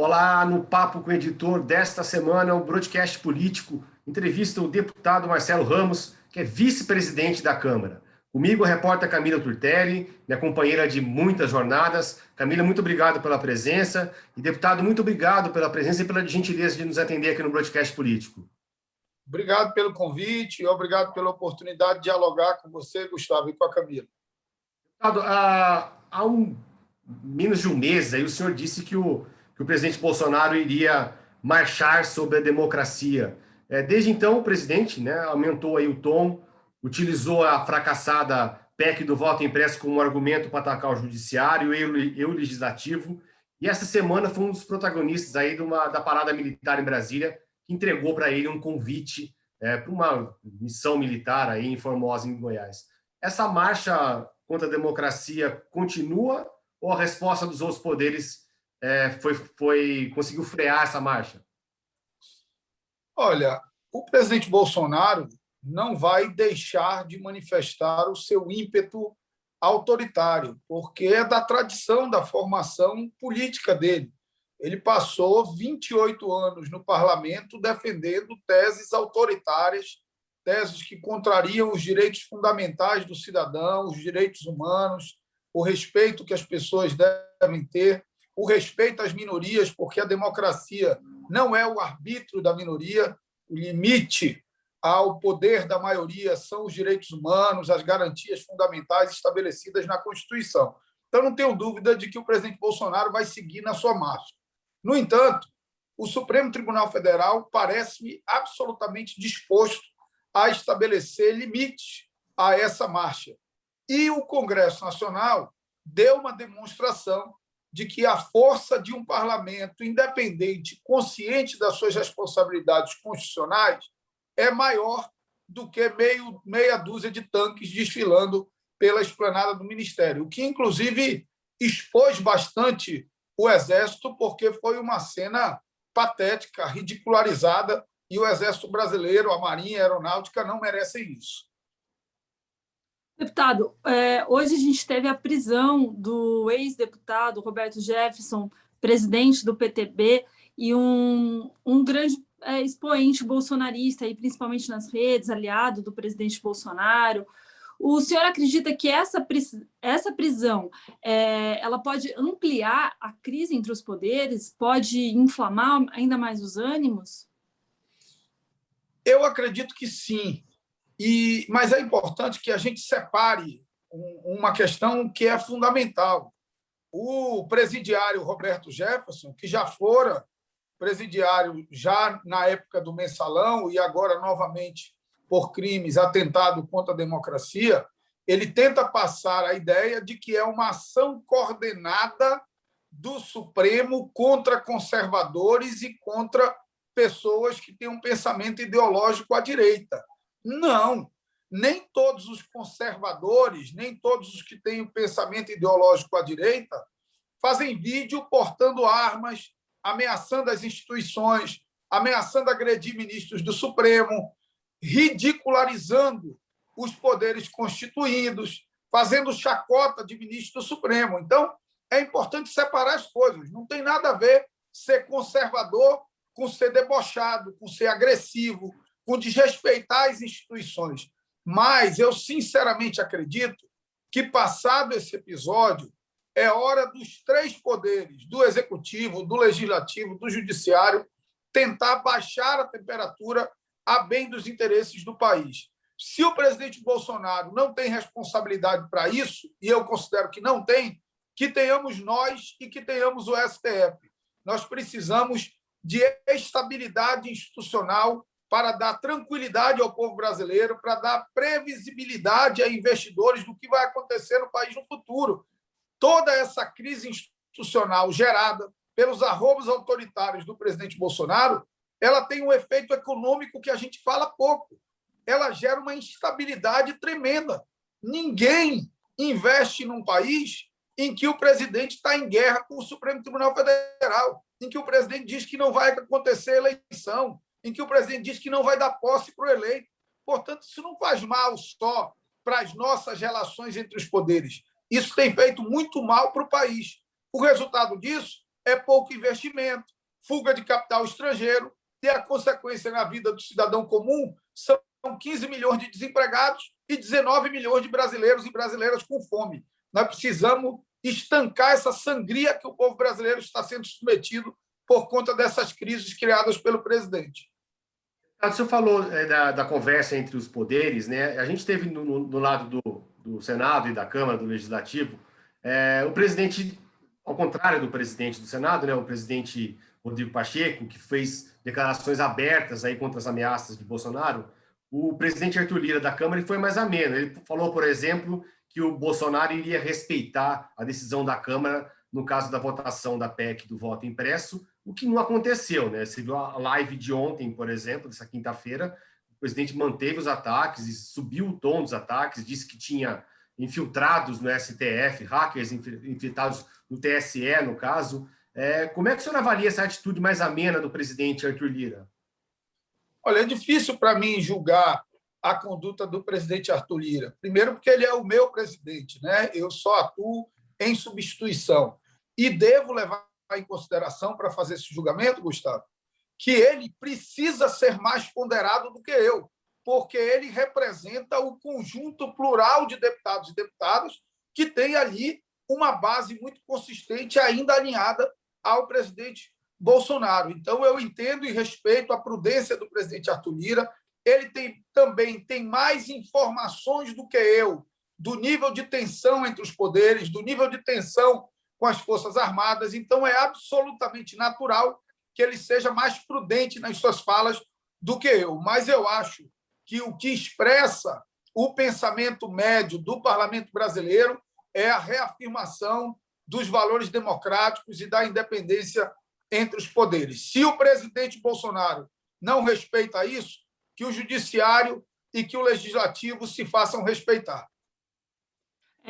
Olá, no Papo com o Editor desta semana, o Broadcast Político entrevista o deputado Marcelo Ramos, que é vice-presidente da Câmara. Comigo, a repórter Camila Turtelli, minha companheira de muitas jornadas. Camila, muito obrigado pela presença. E, deputado, muito obrigado pela presença e pela gentileza de nos atender aqui no Broadcast Político. Obrigado pelo convite e obrigado pela oportunidade de dialogar com você, Gustavo, e com a Camila. Deputado, há menos de um mês, aí o senhor disse que o presidente Bolsonaro iria marchar sobre a democracia. Desde então, o presidente, aumentou aí o tom, utilizou a fracassada PEC do voto impresso como argumento para atacar o judiciário e o legislativo. E essa semana foi um dos protagonistas aí da parada militar em Brasília, que entregou para ele um convite para uma missão militar aí em Formosa, em Goiás. Essa marcha contra a democracia continua ou a resposta dos outros poderes conseguiu frear essa marcha? Olha, o presidente Bolsonaro não vai deixar de manifestar o seu ímpeto autoritário, porque é da tradição da formação política dele. Ele passou 28 anos no parlamento defendendo teses autoritárias, teses que contrariam os direitos fundamentais do cidadão, os direitos humanos, o respeito que as pessoas devem ter, o respeito às minorias, porque a democracia não é o arbítrio da minoria, o limite ao poder da maioria são os direitos humanos, as garantias fundamentais estabelecidas na Constituição. Então, não tenho dúvida de que o presidente Bolsonaro vai seguir na sua marcha. No entanto, o Supremo Tribunal Federal parece-me absolutamente disposto a estabelecer limites a essa marcha. E o Congresso Nacional deu uma demonstração de que a força de um parlamento independente, consciente das suas responsabilidades constitucionais, é maior do que meia dúzia de tanques desfilando pela esplanada do Ministério, o que, inclusive, expôs bastante o Exército, porque foi uma cena patética, ridicularizada, e o Exército Brasileiro, a Marinha, a Aeronáutica não merecem isso. Deputado, hoje a gente teve a prisão do ex-deputado Roberto Jefferson, presidente do PTB, e um grande expoente bolsonarista, e principalmente nas redes, aliado do presidente Bolsonaro. O senhor acredita que essa prisão ela pode ampliar a crise entre os poderes, pode inflamar ainda mais os ânimos? Eu acredito que sim. Mas é importante que a gente separe uma questão que é fundamental. O presidiário Roberto Jefferson, que já fora presidiário já na época do Mensalão e agora novamente por crimes, atentado contra a democracia, ele tenta passar a ideia de que é uma ação coordenada do Supremo contra conservadores e contra pessoas que têm um pensamento ideológico à direita. Não, nem todos os conservadores, nem todos os que têm um pensamento ideológico à direita fazem vídeo portando armas, ameaçando as instituições, ameaçando agredir ministros do Supremo, ridicularizando os poderes constituídos, fazendo chacota de ministro do Supremo. Então, é importante separar as coisas. Não tem nada a ver ser conservador com ser debochado, com ser agressivo, com desrespeitar as instituições. Mas eu, sinceramente, acredito que, passado esse episódio, é hora dos três poderes, do Executivo, do Legislativo, do Judiciário, tentar baixar a temperatura a bem dos interesses do país. Se o presidente Bolsonaro não tem responsabilidade para isso, e eu considero que não tem, que tenhamos nós e que tenhamos o STF. Nós precisamos de estabilidade institucional para dar tranquilidade ao povo brasileiro, para dar previsibilidade a investidores do que vai acontecer no país no futuro. Toda essa crise institucional gerada pelos arroubos autoritários do presidente Bolsonaro, ela tem um efeito econômico que a gente fala pouco. Ela gera uma instabilidade tremenda. Ninguém investe num país em que o presidente está em guerra com o Supremo Tribunal Federal, em que o presidente diz que não vai acontecer eleição, em que o presidente diz que não vai dar posse para o eleito. Portanto, isso não faz mal só para as nossas relações entre os poderes. Isso tem feito muito mal para o país. O resultado disso é pouco investimento, fuga de capital estrangeiro, e a consequência na vida do cidadão comum são 15 milhões de desempregados e 19 milhões de brasileiros e brasileiras com fome. Nós precisamos estancar essa sangria que o povo brasileiro está sendo submetido por conta dessas crises criadas pelo presidente. O senhor falou da conversa entre os poderes, né? A gente teve no lado do Senado e da Câmara, do Legislativo, o presidente, ao contrário do presidente do Senado, né, o presidente Rodrigo Pacheco, que fez declarações abertas aí contra as ameaças de Bolsonaro, o presidente Arthur Lira da Câmara ele foi mais ameno. Ele falou, por exemplo, que o Bolsonaro iria respeitar a decisão da Câmara no caso da votação da PEC do voto impresso, o que não aconteceu, né? Você viu a live de ontem, por exemplo, dessa quinta-feira, o presidente manteve os ataques e subiu o tom dos ataques, disse que tinha infiltrados no STF, hackers infiltrados no TSE, no caso. Como é que o senhor avalia essa atitude mais amena do presidente Arthur Lira? Olha, é difícil para mim julgar a conduta do presidente Arthur Lira. Primeiro, porque ele é o meu presidente, né? Eu só atuo em substituição. E devo levar em consideração, para fazer esse julgamento, Gustavo, que ele precisa ser mais ponderado do que eu, porque ele representa o conjunto plural de deputados e deputadas que tem ali uma base muito consistente, ainda alinhada ao presidente Bolsonaro. Então, eu entendo e respeito a prudência do presidente Arthur Lira. Ele também tem mais informações do que eu, do nível de tensão entre os poderes, do nível de tensão com as Forças Armadas. Então, é absolutamente natural que ele seja mais prudente nas suas falas do que eu. Mas eu acho que o que expressa o pensamento médio do parlamento brasileiro é a reafirmação dos valores democráticos e da independência entre os poderes. Se o presidente Bolsonaro não respeita isso, que o judiciário e que o legislativo se façam respeitar.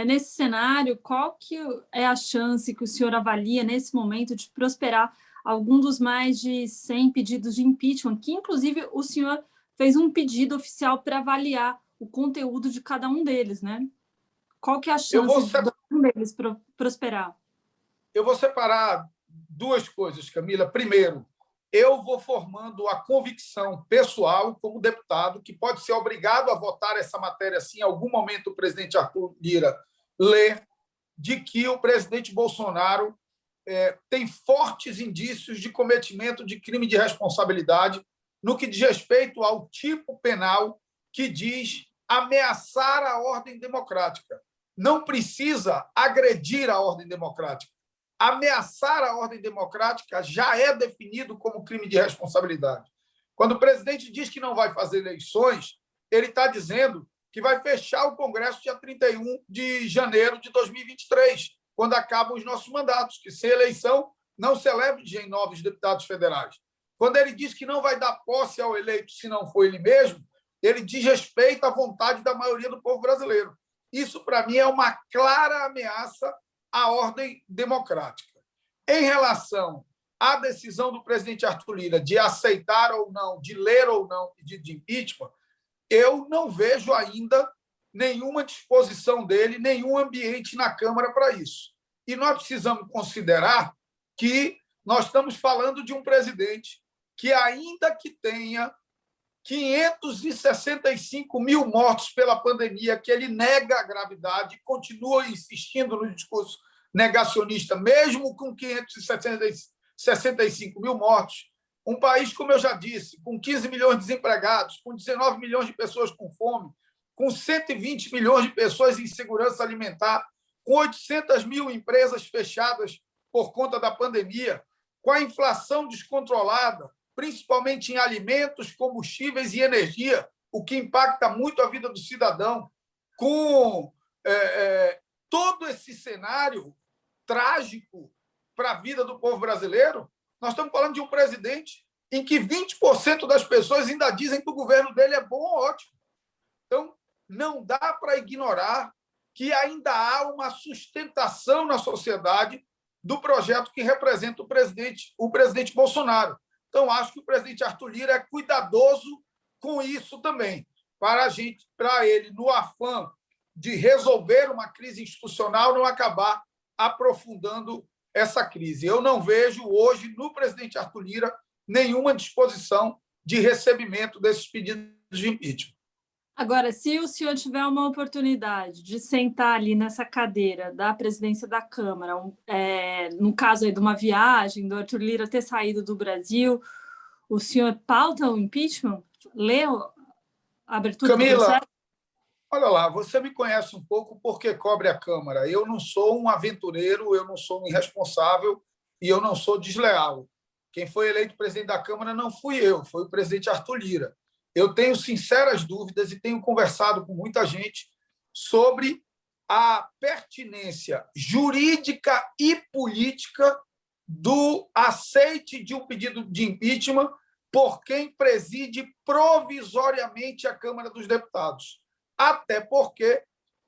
Nesse cenário, qual que é a chance que o senhor avalia nesse momento de prosperar algum dos mais de 100 pedidos de impeachment, que inclusive o senhor fez um pedido oficial para avaliar o conteúdo de cada um deles, né? Qual que é a chance de um deles prosperar? Eu vou separar duas coisas, Camila. Primeiro, eu vou formando a convicção pessoal, como deputado, que pode ser obrigado a votar essa matéria se em algum momento o presidente Arthur Lira ler, de que o presidente Bolsonaro tem fortes indícios de cometimento de crime de responsabilidade no que diz respeito ao tipo penal que diz ameaçar a ordem democrática. Não precisa agredir a ordem democrática. Ameaçar a ordem democrática já é definido como crime de responsabilidade. Quando o presidente diz que não vai fazer eleições, ele está dizendo que vai fechar o Congresso dia 31 de janeiro de 2023, quando acabam os nossos mandatos, que sem eleição não se elegem novos deputados federais. Quando ele diz que não vai dar posse ao eleito se não for ele mesmo, ele diz respeito à vontade da maioria do povo brasileiro. Isso, para mim, é uma clara ameaça à ordem democrática. Em relação à decisão do presidente Arthur Lira de aceitar ou não, de ler ou não pedido de impeachment, eu não vejo ainda nenhuma disposição dele, nenhum ambiente na Câmara para isso. E nós precisamos considerar que nós estamos falando de um presidente que, ainda que tenha 565 mil mortos pela pandemia, que ele nega a gravidade e continua insistindo no discurso negacionista, mesmo com 565 mil mortos, um país, como eu já disse, com 15 milhões de desempregados, com 19 milhões de pessoas com fome, com 120 milhões de pessoas em insegurança alimentar, com 800 mil empresas fechadas por conta da pandemia, com a inflação descontrolada, principalmente em alimentos, combustíveis e energia, o que impacta muito a vida do cidadão, com todo esse cenário trágico para a vida do povo brasileiro, nós estamos falando de um presidente em que 20% das pessoas ainda dizem que o governo dele é bom ou ótimo. Então, não dá para ignorar que ainda há uma sustentação na sociedade do projeto que representa o presidente Bolsonaro. Então, acho que o presidente Arthur Lira é cuidadoso com isso também, para ele, no afã de resolver uma crise institucional, não acabar aprofundando essa crise. Eu não vejo hoje no presidente Arthur Lira nenhuma disposição de recebimento desses pedidos de impeachment. Agora, se o senhor tiver uma oportunidade de sentar ali nessa cadeira da presidência da Câmara, no caso aí de uma viagem, do Arthur Lira ter saído do Brasil, o senhor pauta o impeachment? Lê a abertura do Camila, processo? olha lá, você me conhece um pouco porque cobre a Câmara. Eu não sou um aventureiro, eu não sou um irresponsável e eu não sou desleal. Quem foi eleito presidente da Câmara não fui eu, foi o presidente Arthur Lira. Eu tenho sinceras dúvidas e tenho conversado com muita gente sobre a pertinência jurídica e política do aceite de um pedido de impeachment por quem preside provisoriamente a Câmara dos Deputados. Até porque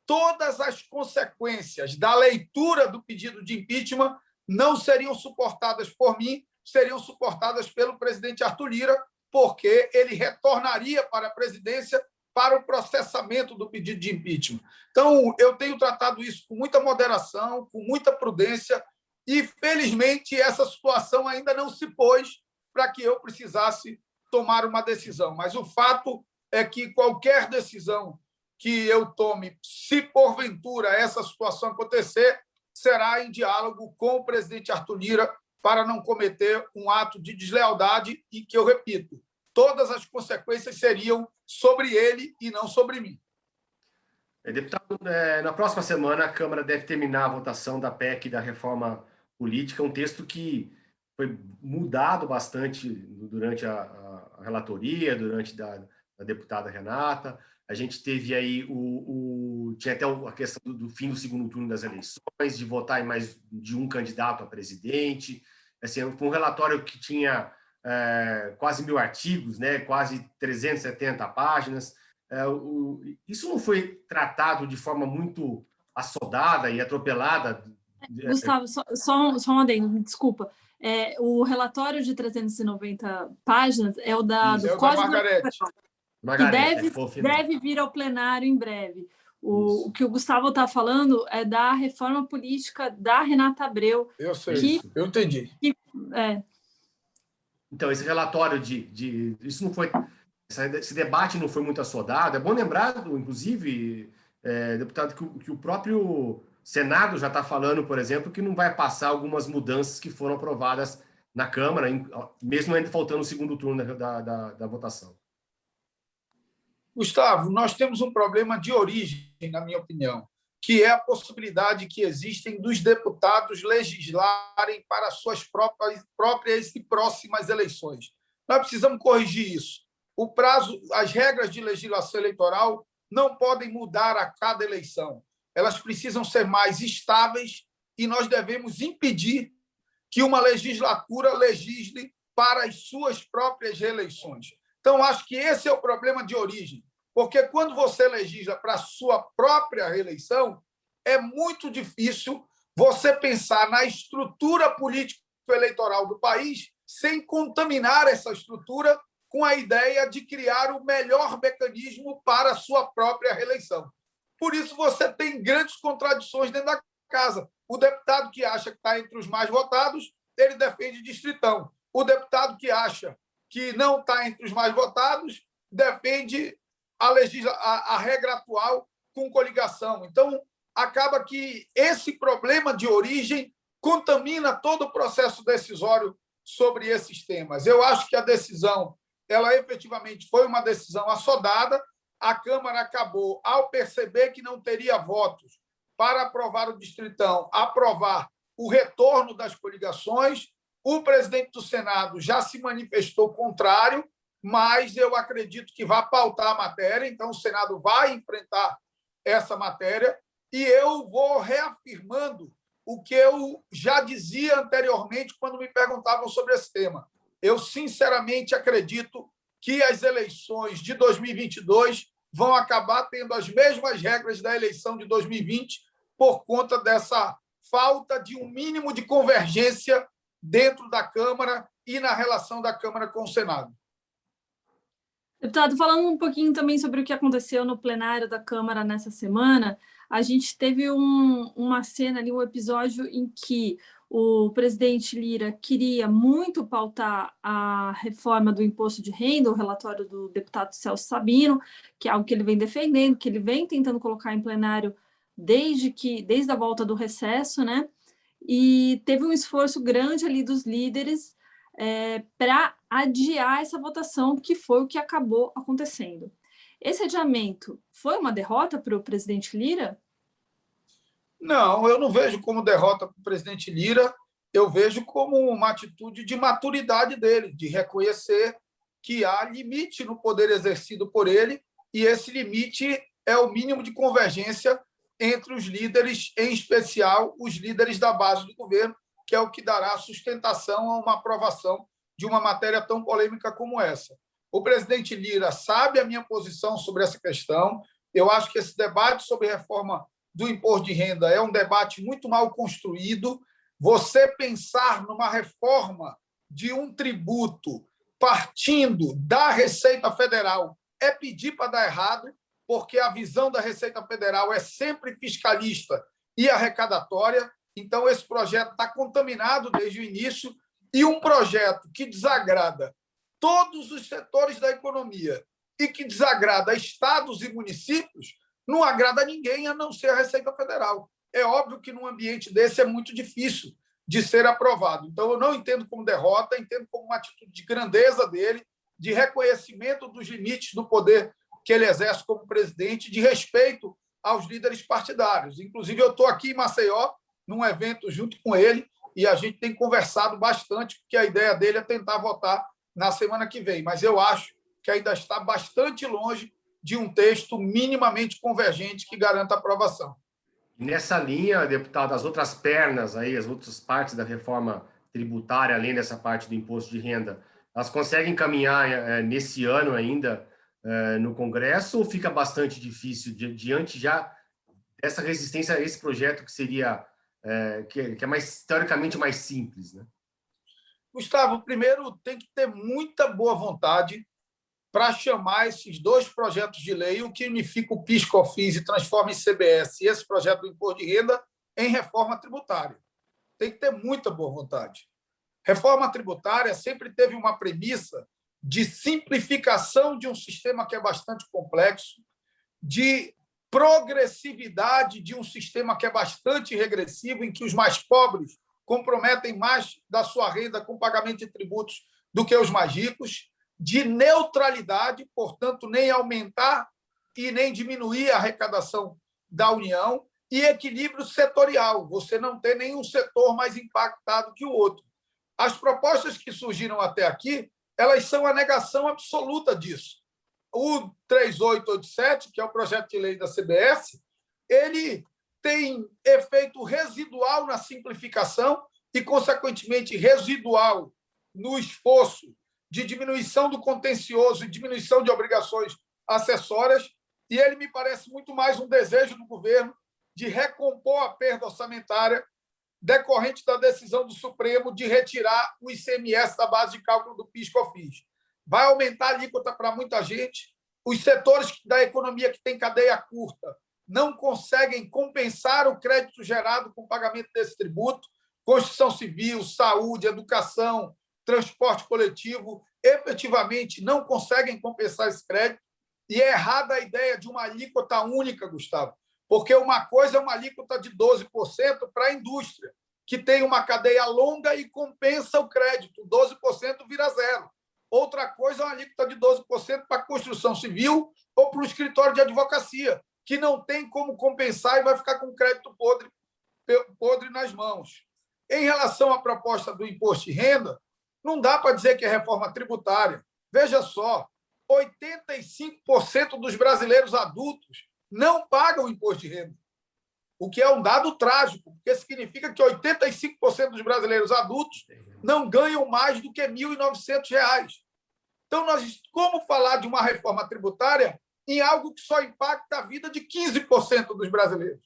todas as consequências da leitura do pedido de impeachment não seriam suportadas por mim, seriam suportadas pelo presidente Arthur Lira, porque ele retornaria para a presidência para o processamento do pedido de impeachment. Então, eu tenho tratado isso com muita moderação, com muita prudência, e, felizmente, essa situação ainda não se pôs para que eu precisasse tomar uma decisão. Mas o fato é que qualquer decisão que eu tome, se porventura essa situação acontecer, será em diálogo com o presidente Arthur Lira para não cometer um ato de deslealdade e que, eu repito, todas as consequências seriam sobre ele e não sobre mim. Deputado, na próxima semana a Câmara deve terminar a votação da PEC da reforma política, um texto que foi mudado bastante durante a relatoria, durante da deputada Renata. A gente teve aí tinha até a questão do fim do segundo turno das eleições, de votar em mais de um candidato a presidente. Assim, foi um relatório que tinha quase 1.000 artigos, né, quase 370 páginas. Isso não foi tratado de forma muito assodada e atropelada? Gustavo, só um adendo, desculpa. O relatório de 390 páginas é o do Código Margarete, que deve vir ao plenário em breve. O que o Gustavo está falando é da reforma política da Renata Abreu. Eu sei, eu entendi. Então, esse relatório isso não foi... Esse debate não foi muito assodado. É bom lembrar, inclusive, deputado, que o próprio Senado já está falando, por exemplo, que não vai passar algumas mudanças que foram aprovadas na Câmara, mesmo ainda faltando o segundo turno da votação. Gustavo, nós temos um problema de origem, na minha opinião, que é a possibilidade que existem dos deputados legislarem para suas próprias e próximas eleições. Nós precisamos corrigir isso. O prazo, as regras de legislação eleitoral não podem mudar a cada eleição. Elas precisam ser mais estáveis e nós devemos impedir que uma legislatura legisle para as suas próprias reeleições. Então, acho que esse é o problema de origem, porque quando você legisla para a sua própria reeleição, é muito difícil você pensar na estrutura político-eleitoral do país sem contaminar essa estrutura com a ideia de criar o melhor mecanismo para a sua própria reeleição. Por isso, você tem grandes contradições dentro da casa. O deputado que acha que está entre os mais votados, ele defende distritão. O deputado que acha que não está entre os mais votados, defende a regra atual com coligação. Então, acaba que esse problema de origem contamina todo o processo decisório sobre esses temas. Eu acho que a decisão, ela efetivamente foi uma decisão assodada. A Câmara acabou, ao perceber que não teria votos para aprovar o distritão, aprovar o retorno das coligações. O presidente do Senado já se manifestou contrário, mas eu acredito que vai pautar a matéria, então o Senado vai enfrentar essa matéria, e eu vou reafirmando o que eu já dizia anteriormente quando me perguntavam sobre esse tema. Eu, sinceramente, acredito que as eleições de 2022 vão acabar tendo as mesmas regras da eleição de 2020 por conta dessa falta de um mínimo de convergência dentro da Câmara e na relação da Câmara com o Senado. Deputado, falando um pouquinho também sobre o que aconteceu no plenário da Câmara nessa semana, a gente teve uma cena ali, um episódio em que o presidente Lira queria muito pautar a reforma do imposto de renda, o relatório do deputado Celso Sabino, que é algo que ele vem defendendo, que ele vem tentando colocar em plenário desde a volta do recesso, né? E teve um esforço grande ali dos líderes para adiar essa votação, que foi o que acabou acontecendo. Esse adiamento foi uma derrota para o presidente Lira? Não, eu não vejo como derrota para o presidente Lira, eu vejo como uma atitude de maturidade dele, de reconhecer que há limite no poder exercido por ele, e esse limite é o mínimo de convergência entre os líderes, em especial os líderes da base do governo, que é o que dará sustentação a uma aprovação de uma matéria tão polêmica como essa. O presidente Lira sabe a minha posição sobre essa questão. Eu acho que esse debate sobre reforma do imposto de renda é um debate muito mal construído. Você pensar numa reforma de um tributo partindo da Receita Federal é pedir para dar errado, porque a visão da Receita Federal é sempre fiscalista e arrecadatória. Então, esse projeto está contaminado desde o início, e um projeto que desagrada todos os setores da economia e que desagrada estados e municípios não agrada a ninguém, a não ser a Receita Federal. É óbvio que num ambiente desse é muito difícil de ser aprovado. Então, eu não entendo como derrota, entendo como uma atitude de grandeza dele, de reconhecimento dos limites do poder que ele exerce como presidente, de respeito aos líderes partidários. Inclusive, eu estou aqui em Maceió, num evento junto com ele, e a gente tem conversado bastante, porque a ideia dele é tentar votar na semana que vem. Mas eu acho que ainda está bastante longe de um texto minimamente convergente que garanta a aprovação. Nessa linha, deputado, as outras pernas aí, as outras partes da reforma tributária, além dessa parte do imposto de renda, elas conseguem caminhar nesse ano ainda no Congresso, ou fica bastante difícil diante já dessa resistência a esse projeto que seria que é mais teoricamente mais simples, né? Gustavo, primeiro tem que ter muita boa vontade para chamar esses dois projetos de lei, o que unifica o PIS/COFINS e transforma em CBS, e esse projeto do imposto de renda, em reforma tributária. Tem que ter muita boa vontade. Reforma tributária sempre teve uma premissa de simplificação de um sistema que é bastante complexo, de progressividade de um sistema que é bastante regressivo, em que os mais pobres comprometem mais da sua renda com pagamento de tributos do que os mais ricos, de neutralidade, portanto, nem aumentar e nem diminuir a arrecadação da União, e equilíbrio setorial, você não tem nenhum setor mais impactado que o outro. As propostas que surgiram até aqui, elas são a negação absoluta disso. O 3887, que é o projeto de lei da CBS, ele tem efeito residual na simplificação e, consequentemente, residual no esforço de diminuição do contencioso e diminuição de obrigações acessórias, e ele me parece muito mais um desejo do governo de recompor a perda orçamentária decorrente da decisão do Supremo de retirar o ICMS da base de cálculo do PIS/COFINS. Vai aumentar a alíquota para muita gente. Os setores da economia que têm cadeia curta não conseguem compensar o crédito gerado com o pagamento desse tributo. Construção civil, saúde, educação, transporte coletivo, efetivamente não conseguem compensar esse crédito. E é errada a ideia de uma alíquota única, Gustavo, porque uma coisa é uma alíquota de 12% para a indústria, que tem uma cadeia longa e compensa o crédito, 12% vira zero. Outra coisa é uma alíquota de 12% para a construção civil ou para o escritório de advocacia, que não tem como compensar e vai ficar com crédito podre nas mãos. Em relação à proposta do imposto de renda, não dá para dizer que é reforma tributária. Veja só, 85% dos brasileiros adultos não pagam imposto de renda, o que é um dado trágico, porque significa que 85% dos brasileiros adultos não ganham mais do que R$ 1.900. Então, como falar de uma reforma tributária em algo que só impacta a vida de 15% dos brasileiros?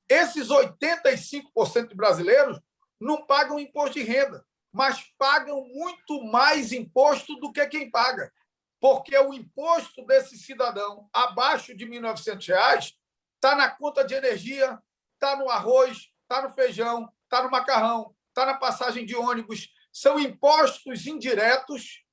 Esses 85% de brasileiros não pagam imposto de renda, mas pagam muito mais imposto do que quem paga. porque o imposto desse cidadão abaixo de R$ 1.900 está na conta de energia, está no arroz, está no feijão, está no macarrão, está na passagem de ônibus. São impostos indiretos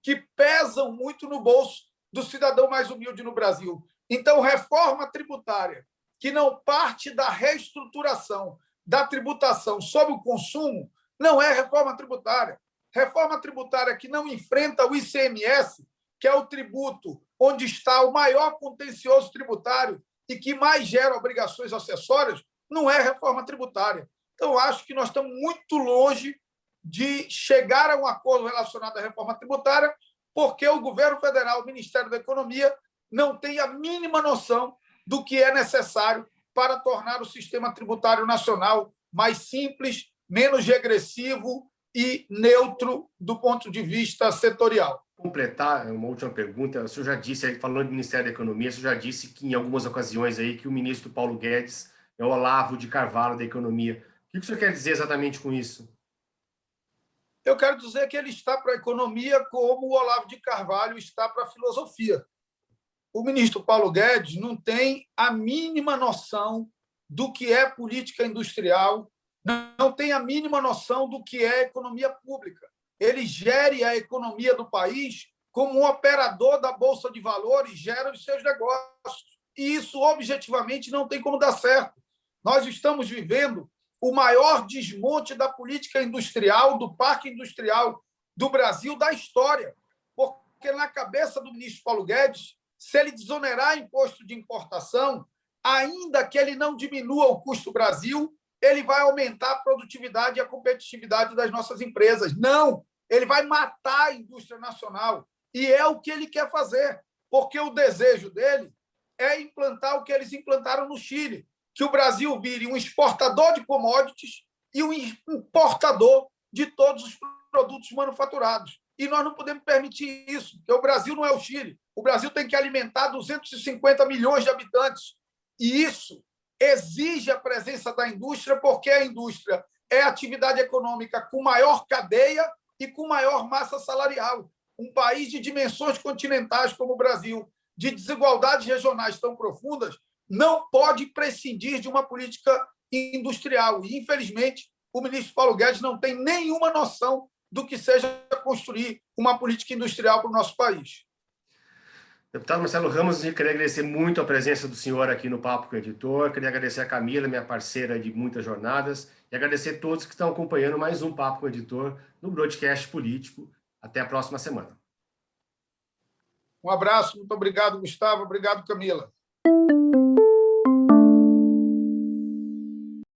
que pesam muito no bolso do cidadão mais humilde no Brasil. Então, reforma tributária que não parte da reestruturação da tributação sobre o consumo não é reforma tributária. Reforma tributária que não enfrenta o ICMS, que é o tributo onde está o maior contencioso tributário e que mais gera obrigações acessórias, não é reforma tributária. Então, acho que nós estamos muito longe de chegar a um acordo relacionado à reforma tributária, porque o governo federal, o Ministério da Economia, não tem a mínima noção do que é necessário para tornar o sistema tributário nacional mais simples, menos regressivo e neutro do ponto de vista setorial. Completar uma última pergunta, o senhor já disse, falando do Ministério da Economia, o senhor já disse que em algumas ocasiões aí que o ministro Paulo Guedes é o Olavo de Carvalho da economia. O que o senhor quer dizer exatamente com isso? Eu quero dizer que ele está para a economia como o Olavo de Carvalho está para a filosofia. O ministro Paulo Guedes não tem a mínima noção do que é política industrial, não tem a mínima noção do que é economia pública. Ele gere a economia do país como um operador da Bolsa de Valores, gera os seus negócios. E isso, objetivamente, não tem como dar certo. Nós estamos vivendo o maior desmonte da política industrial, do parque industrial do Brasil, da história. Porque, na cabeça do ministro Paulo Guedes, se ele desonerar imposto de importação, ainda que ele não diminua o custo do Brasil, ele vai aumentar a produtividade e a competitividade das nossas empresas. Não, ele vai matar a indústria nacional. E é o que ele quer fazer, porque o desejo dele é implantar o que eles implantaram no Chile, que o Brasil vire um exportador de commodities e um importador de todos os produtos manufaturados. E nós não podemos permitir isso, porque o Brasil não é o Chile. O Brasil tem que alimentar 250 milhões de habitantes. E isso exige a presença da indústria, porque a indústria é a atividade econômica com maior cadeia e com maior massa salarial. Um país de dimensões continentais como o Brasil, de desigualdades regionais tão profundas, não pode prescindir de uma política industrial. E, infelizmente, o ministro Paulo Guedes não tem nenhuma noção do que seja construir uma política industrial para o nosso país. Deputado Marcelo Ramos, eu queria agradecer muito a presença do senhor aqui no Papo com o Editor, queria agradecer a Camila, minha parceira de muitas jornadas, e agradecer a todos que estão acompanhando mais um Papo com o Editor no Broadcast Político. Até a próxima semana. Um abraço, muito obrigado, Gustavo, obrigado, Camila.